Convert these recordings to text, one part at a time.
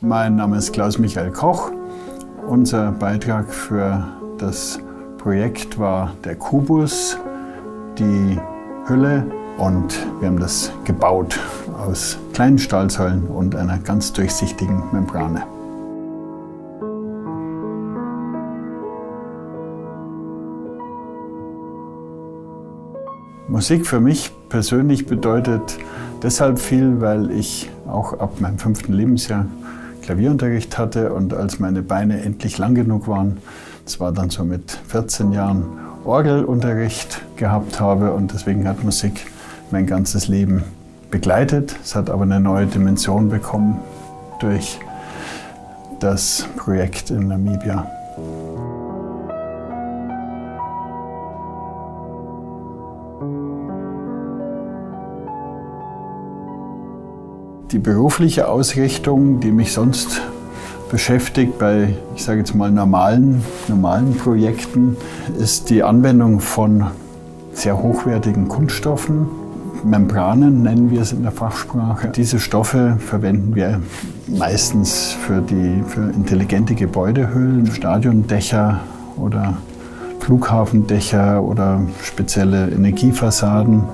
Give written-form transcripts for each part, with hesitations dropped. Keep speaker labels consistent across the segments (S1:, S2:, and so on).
S1: Mein Name ist Klaus-Michael Koch. Unser Beitrag für das Projekt war der Kubus, die Hülle, und wir haben das gebaut aus kleinen Stahlsäulen und einer ganz durchsichtigen Membrane. Musik für mich persönlich bedeutet deshalb viel, weil ich auch ab meinem 5. Lebensjahr Klavierunterricht hatte und als meine Beine endlich lang genug waren, das war dann so mit 14 Jahren, Orgelunterricht gehabt habe, und deswegen hat Musik mein ganzes Leben begleitet. Es hat aber eine neue Dimension bekommen durch das Projekt in Namibia. Die berufliche Ausrichtung, die mich sonst beschäftigt bei, ich sage jetzt mal, normalen Projekten, ist die Anwendung von sehr hochwertigen Kunststoffen. Membranen nennen wir es in der Fachsprache. Diese Stoffe verwenden wir meistens für intelligente Gebäudehüllen, Stadiondächer oder Flughafendächer oder spezielle Energiefassaden.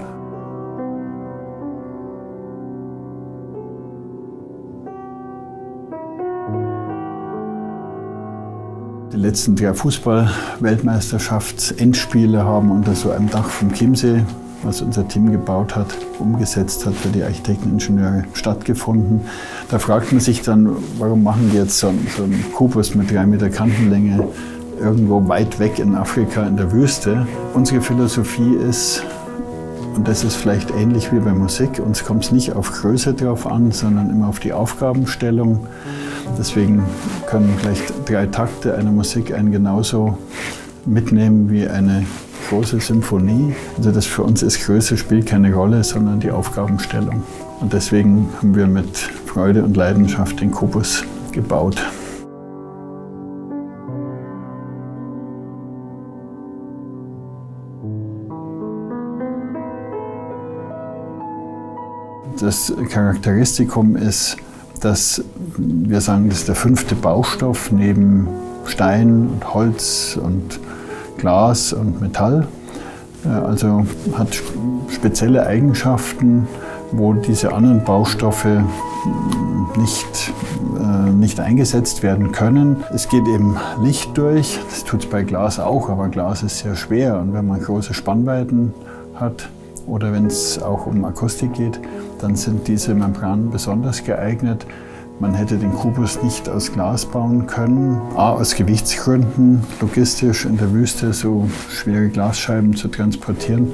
S1: Die letzten 3 Fußball-Weltmeisterschafts-Endspiele haben unter so einem Dach vom Chiemsee, was unser Team gebaut hat, umgesetzt hat für die Architekten und Ingenieure, stattgefunden. Da fragt man sich dann, warum machen die jetzt so einen Kubus mit 3 Meter Kantenlänge irgendwo weit weg in Afrika in der Wüste. Unsere Philosophie ist, und das ist vielleicht ähnlich wie bei Musik, uns kommt es nicht auf Größe drauf an, sondern immer auf die Aufgabenstellung. Deswegen können vielleicht 3 Takte einer Musik einen genauso mitnehmen wie eine große Symphonie. Also das für uns ist Größe spielt keine Rolle, sondern die Aufgabenstellung. Und deswegen haben wir mit Freude und Leidenschaft den Kubus gebaut. Das Charakteristikum ist, dass wir sagen, das ist der 5. Baustoff neben Stein und Holz und Glas und Metall. Also hat spezielle Eigenschaften, wo diese anderen Baustoffe nicht eingesetzt werden können. Es geht eben Licht durch, das tut es bei Glas auch, aber Glas ist sehr schwer, und wenn man große Spannweiten hat oder wenn es auch um Akustik geht, dann sind diese Membranen besonders geeignet. Man hätte den Kubus nicht aus Glas bauen können, aus Gewichtsgründen, logistisch in der Wüste so schwere Glasscheiben zu transportieren,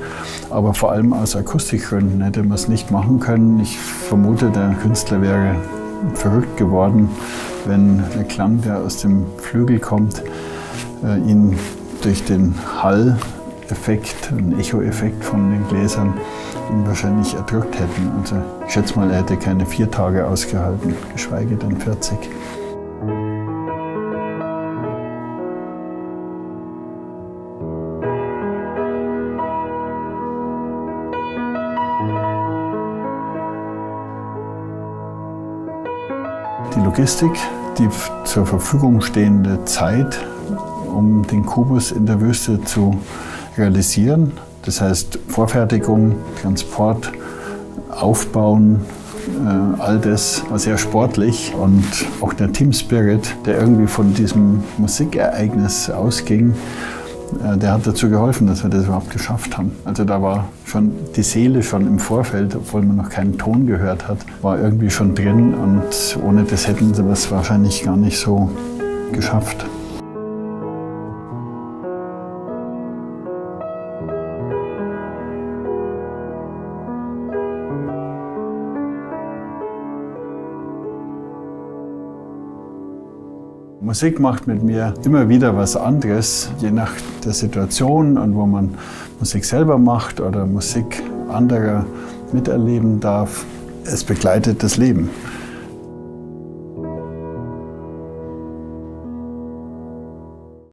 S1: aber vor allem aus Akustikgründen hätte man es nicht machen können. Ich vermute, der Künstler wäre verrückt geworden, wenn der Klang, der aus dem Flügel kommt, ihn durch den Hall-Effekt, einen Echo-Effekt von den Gläsern, ihn wahrscheinlich erdrückt hätten. Also ich schätze mal, er hätte keine 4 Tage ausgehalten, geschweige denn 40. Die Logistik, die zur Verfügung stehende Zeit, um den Kubus in der Wüste zu realisieren, das heißt Vorfertigung, Transport, Aufbauen, all das war sehr sportlich, und auch der Team-Spirit, der irgendwie von diesem Musikereignis ausging, der hat dazu geholfen, dass wir das überhaupt geschafft haben. Also da war schon die Seele schon im Vorfeld, obwohl man noch keinen Ton gehört hat, war irgendwie schon drin, und ohne das hätten sie es wahrscheinlich gar nicht so geschafft. Musik macht mit mir immer wieder was anderes, je nach der Situation und wo man Musik selber macht oder Musik anderer miterleben darf. Es begleitet das Leben.